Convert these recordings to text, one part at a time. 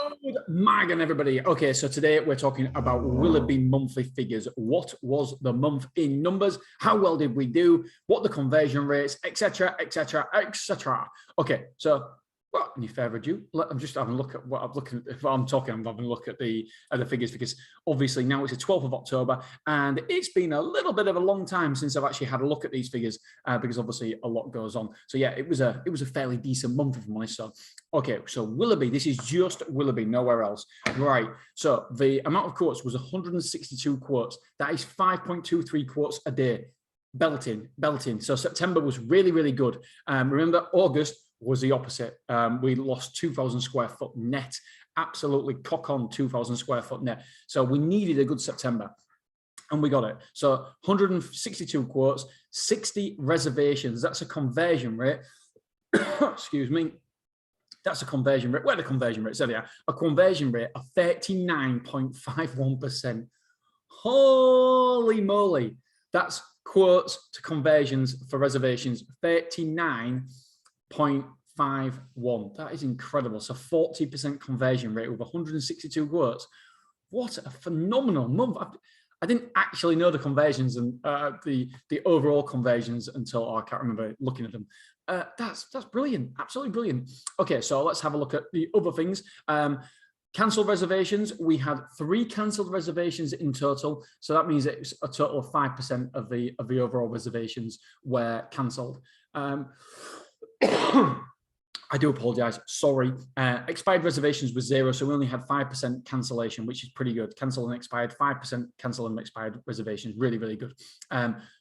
Good morning, everybody. Okay, so today we're talking about Willoughby monthly figures. What was the month in numbers? How well did we do? What the conversion rates, etc., etc., etc. Okay, so well, any further ado, I'm just having a look at what I'm looking. If I'm talking, I'm having a look at the figures because obviously now it's the 12th of October, and it's been a little bit of a long time since I've actually had a look at these figures because obviously a lot goes on. So yeah, it was a fairly decent month of money. So okay, so Willoughby, this is just Willoughby, nowhere else. Right, so the amount of quotes was 162 quotes. That is 5.23 quotes a day. Belting. So September was really, really good. Remember, August was the opposite. We lost 2,000 square foot net, absolutely cock on 2,000 square foot net. So we needed a good September. And we got it. So 162 quotes, 60 reservations. That's a conversion rate. Excuse me. That's a conversion rate. Where are the conversion rates? There they are. A conversion rate of 39.51%. Holy moly. That's quotes to conversions for reservations, 39.51. That is incredible. So 40% conversion rate with 162 quotes. What a phenomenal month. I didn't actually know the conversions and the overall conversions until I can't remember looking at them. That's brilliant, absolutely brilliant. Okay, so let's have a look at the other things. Cancelled reservations, we had 3 cancelled reservations in total. So that means it's a total of 5% of the overall reservations were cancelled. I do apologize, sorry. Expired reservations was 0, so we only had 5% cancellation, which is pretty good. Cancelled and expired, 5% cancelled and expired reservations, really, really good.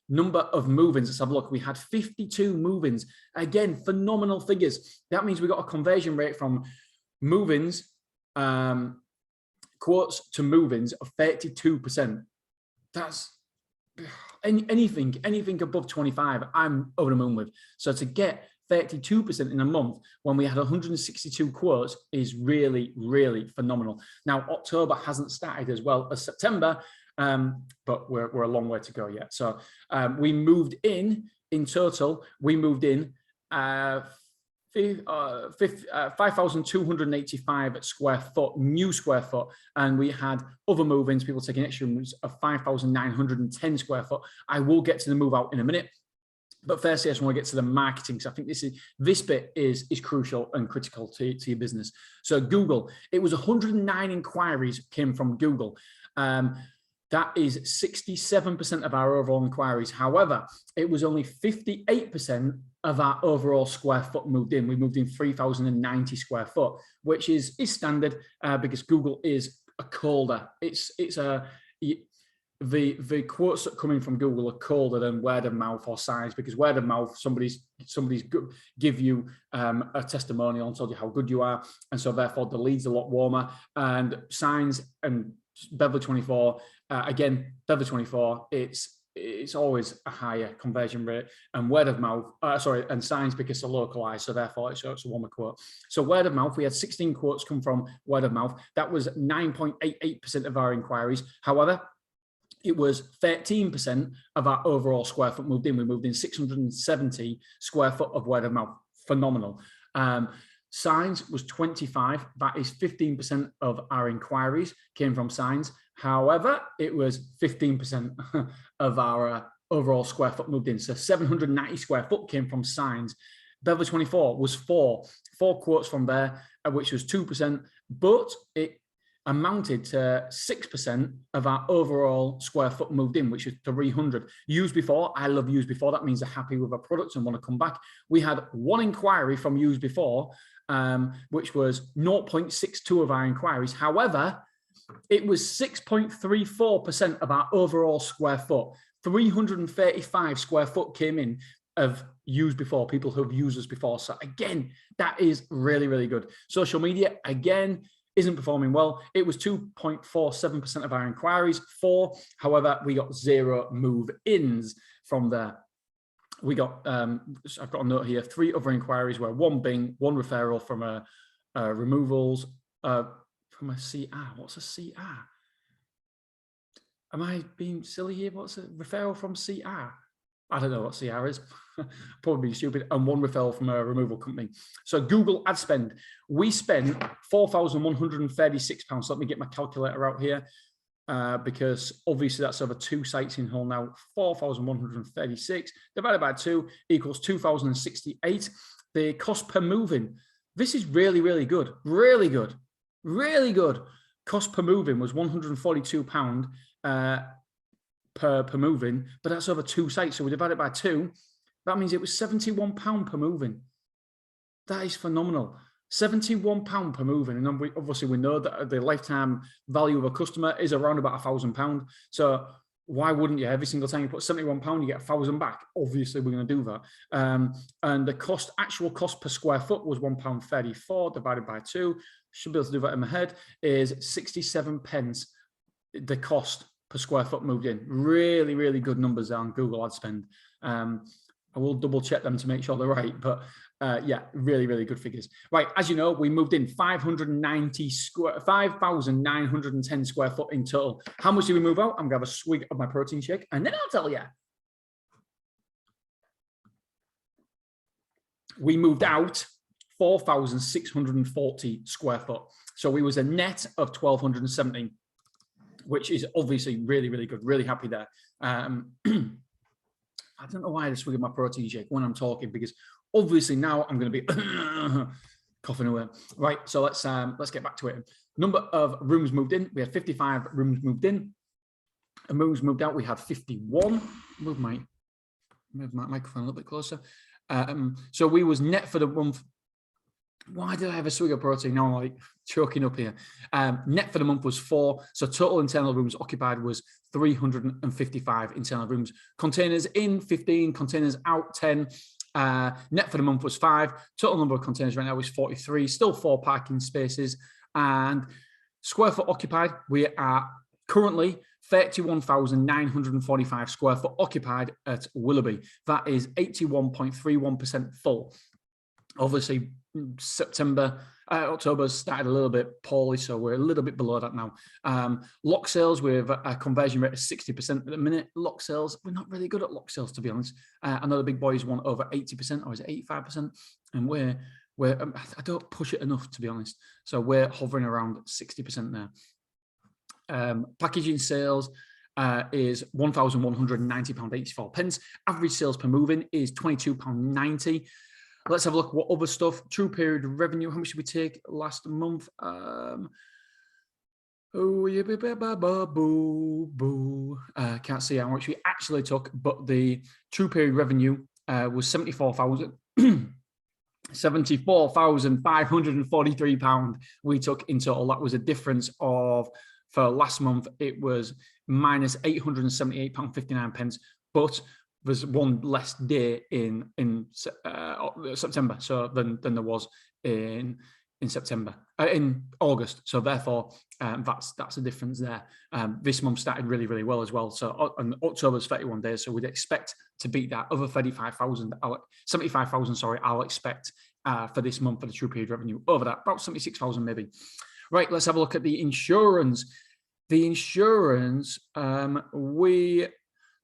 Number of move-ins, let's have a look. We had 52 move-ins. Again, phenomenal figures. That means we got a conversion rate from move-ins, quotes to move-ins of 32%. That's anything above 25, I'm over the moon with. So to get 32% in a month when we had 162 quotes is really, really phenomenal. Now, October hasn't started as well as September, but we're a long way to go yet. So we moved in total, we moved in 5,285 square foot, new square foot, and we had other move-ins, people taking extra rooms of 5,910 square foot. I will get to the move out in a minute. But firstly, I just want to get to the marketing. So I think this bit is crucial and critical to your business. So Google, it was 109 inquiries came from Google. That is 67% of our overall inquiries. However, it was only 58% of our overall square foot moved in. We moved in 3,090 square foot, which is standard because Google is a colder. The quotes that come in from Google are colder than word of mouth or signs, because word of mouth, somebody's give you a testimonial and told you how good you are, and so therefore the lead's a lot warmer. And signs and Beverly 24, again, Beverly 24, it's always a higher conversion rate, and word of mouth, and signs because they're localized, so therefore it's a warmer quote. So word of mouth, we had 16 quotes come from word of mouth. That was 9.88% of our inquiries. However, it was 13% of our overall square foot moved in. We moved in 670 square foot of word of mouth. Phenomenal. Signs was 25. That is 15% of our inquiries came from signs. However, it was 15% of our overall square foot moved in. So 790 square foot came from signs. Beverly 24 was 4 quotes from there, which was 2%, but it amounted to 6% of our overall square foot moved in, which is 300. Used before, I love used before. That means they're happy with our products and want to come back. We had 1 inquiry from used before, which was 0.62 of our inquiries. However, it was 6.34% of our overall square foot. 335 square foot came in of used before, people who have used us before. So again, that is really, really good. Social media, again, isn't performing well. It was 2.47% of our inquiries, 4. However, we got 0 move-ins from there. We got, I've got a note here, 3 other inquiries where 1 being 1 referral from a removals, from a CR. What's a CR? Am I being silly here? What's a referral from CR? I don't know what CR is. Probably stupid. And 1 referral from a removal company. So Google ad spend. We spent £4,136. Let me get my calculator out here. Because obviously that's over 2 sites in Hull now. 4,136 divided by 2 equals 2,068. The cost per move-in. This is really, really good. Really good. Really good. Cost per move-in was £142 per move-in, but that's over 2 sites. So we divide it by 2. That means it was £71 per move-in. That is phenomenal. £71 per move-in. And obviously we know that the lifetime value of a customer is around about £1,000. So why wouldn't you? Every single time you put £71, you get £1,000 back. Obviously we're going to do that. And the actual cost per square foot was £1.34 divided by 2. Should be able to do that in my head. Is 67 pence. The cost per square foot moved in. Really, really good numbers there on Google ad spend. I will double check them to make sure they're right, but yeah, really, really good figures. Right, as you know, we moved in 5,910 square foot in total. How much did we move out? I'm gonna have a swig of my protein shake, and then I'll tell you. We moved out 4,640 square foot. So we was a net of 1,270, which is obviously really, really good. Really happy there. I don't know why I swig of my protein shake when I'm talking, because obviously now I'm going to be coughing away. Right, so let's get back to it. Number of rooms moved in. We had 55 rooms moved in. And rooms moved out, we had 51. Move my microphone a little bit closer. So we was net for the month. Why did I have a swig of protein? Now I'm like choking up here. Net for the month was 4. So total internal rooms occupied was 355 internal rooms. Containers in 15, containers out 10. Net for the month was 5. Total number of containers right now is 43. Still 4 parking spaces. And square foot occupied, we are currently 31,945 square foot occupied at Willoughby. That is 81.31% full. Obviously, October started a little bit poorly, so we're a little bit below that now. Lock sales, we have a conversion rate of 60% at the minute. Lock sales, we're not really good at lock sales, to be honest. I know the big boys want over 80%, or is it 85%? And we're I don't push it enough, to be honest. So we're hovering around 60% there. Packaging sales is £1,190.84. Average sales per move-in is £22.90. Let's have a look at what other stuff. True period of revenue. How much did we take last month? Can't see how much we actually took, but the true period revenue was £74,543 we took in total. That was a difference of, for last month, it was minus £878.59, but there's one less day in September, so than there was in August. So therefore, that's a difference there. This month started really, really well as well. So and October's 31 days, so we'd expect to beat that. Other 75,000, sorry, I'll expect for this month for the true period revenue over that, about 76,000 maybe. Right, let's have a look at the insurance. The insurance, we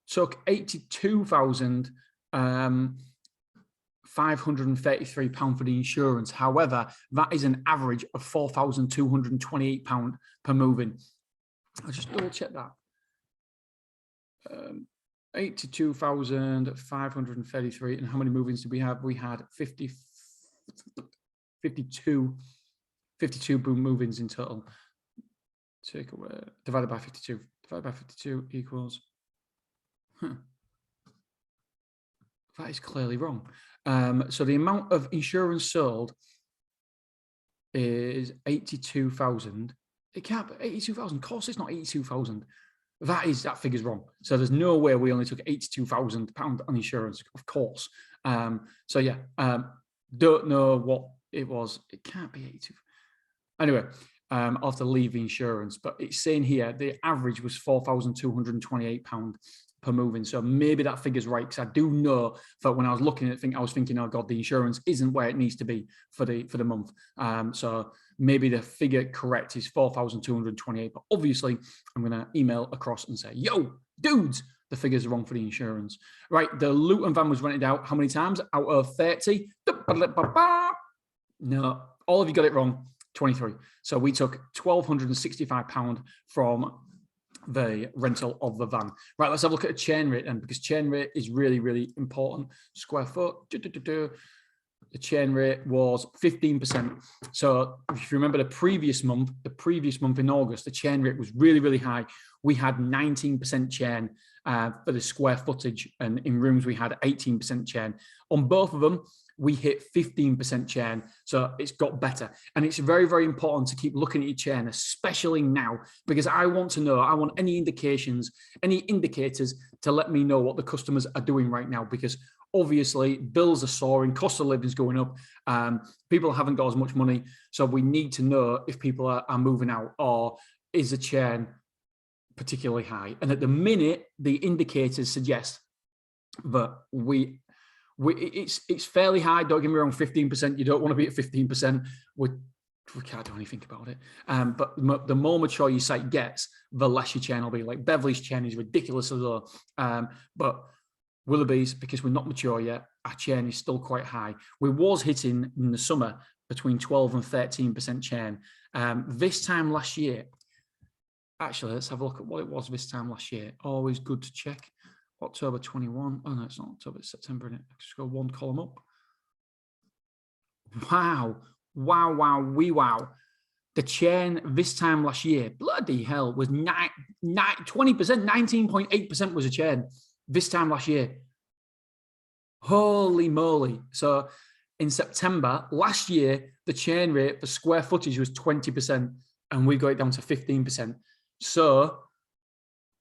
took £82,533 for the insurance. However, that is an average of £4,228 per move-in. I'll just double check that. 82,533. And how many move-ins did we have? We had 52 move-ins in total. Take away, divided by 52. Divided by 52 equals... That is clearly wrong. So the amount of insurance sold is 82,000. It can't be 82,000. Of course, it's not 82,000. That figure's wrong. So there's no way we only took £82,000 on insurance. Of course. So yeah, don't know what it was. It can't be 82. Anyway. I'll have to leave the insurance, but it's saying here the average was £4,228 per move-in. So maybe that figure's right, because I do know that when I was looking at it, I was thinking, oh God, the insurance isn't where it needs to be for the month. So maybe the figure correct is 4,228. But obviously, I'm going to email across and say, yo, dudes, the figures are wrong for the insurance. Right, the Luton van was rented out how many times out of 30? No, all of you got it wrong, 23. So we took £1,265 from the rental of the van. Right, let's have a look at a chain rate then, because chain rate is really, really important. Square foot. The chain rate was 15%. So if you remember the previous month in August, the chain rate was really, really high. We had 19% chain for the square footage, and in rooms we had 18% chain. On both of them, we hit 15% chain, so it's got better. And it's very, very important to keep looking at your chain, especially now, because I want any indications, any indicators to let me know what the customers are doing right now, because obviously bills are soaring, cost of living is going up, people haven't got as much money, so we need to know if people are moving out, or is the chain particularly high. And at the minute, the indicators suggest that it's fairly high. Don't get me wrong, 15%. You don't want to be at 15%. We can't do anything about it. But the more mature your site gets, the less your chain will be. Like Beverly's chain is ridiculously low. But Willoughby's, because we're not mature yet, our chain is still quite high. We was hitting in the summer between 12 and 13% chain. This time last year, actually, let's have a look at what it was this time last year. Always good to check. October 21. Oh, no, it's not October, it's September, isn't it? Just go one column up. Wow. The chain this time last year, bloody hell, was 20%, 19.8% was a chain this time last year. Holy moly. So in September last year, the chain rate for square footage was 20%, and we got it down to 15%. So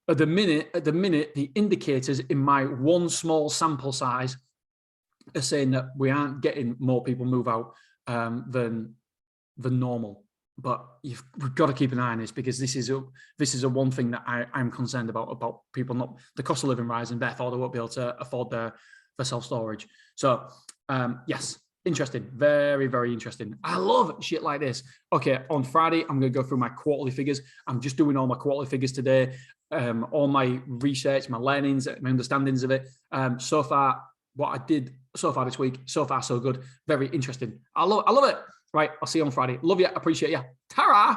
at the minute, the indicators in my one small sample size are saying that we aren't getting more people move out than normal. But we've got to keep an eye on this, because this is a one thing that I'm concerned about people not, the cost of living rising, therefore they won't be able to afford their self-storage. So yes, interesting, very, very interesting. I love shit like this. Okay, on Friday, I'm going to go through my quarterly figures. I'm just doing all my quarterly figures today. All my research, my learnings, my understandings of it. So far, what I did so far this week, so far so good. Very interesting. I love it. Right, I'll see you on Friday. Love you, appreciate you. Ta-ra!